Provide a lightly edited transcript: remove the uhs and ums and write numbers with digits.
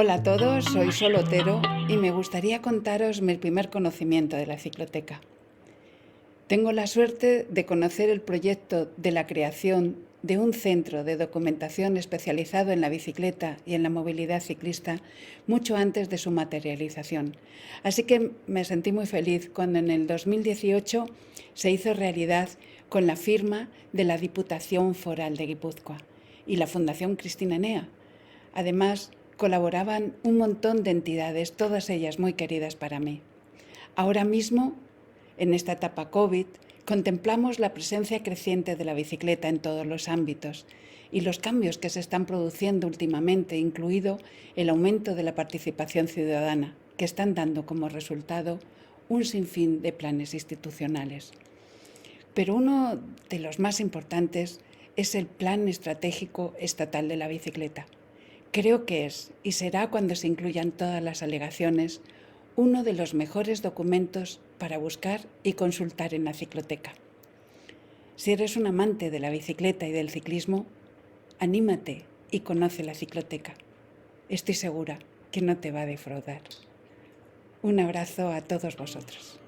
Hola a todos, soy Sol Otero y me gustaría contaros mi primer conocimiento de la cicloteca. Tengo la suerte de conocer el proyecto de la creación de un centro de documentación especializado en la bicicleta y en la movilidad ciclista mucho antes de su materialización. Así que me sentí muy feliz cuando en el 2018 se hizo realidad con la firma de la Diputación Foral de Guipúzcoa y la Fundación Cristina Enea. Además, colaboraban un montón de entidades, todas ellas muy queridas para mí. Ahora mismo, en esta etapa COVID, contemplamos la presencia creciente de la bicicleta en todos los ámbitos y los cambios que se están produciendo últimamente, incluido el aumento de la participación ciudadana, que están dando como resultado un sinfín de planes institucionales. Pero uno de los más importantes es el Plan Estratégico Estatal de la Bicicleta. Creo que es, y será cuando se incluyan todas las alegaciones, uno de los mejores documentos para buscar y consultar en la cicloteca. Si eres un amante de la bicicleta y del ciclismo, anímate y conoce la cicloteca. Estoy segura que no te va a defraudar. Un abrazo a todos vosotros.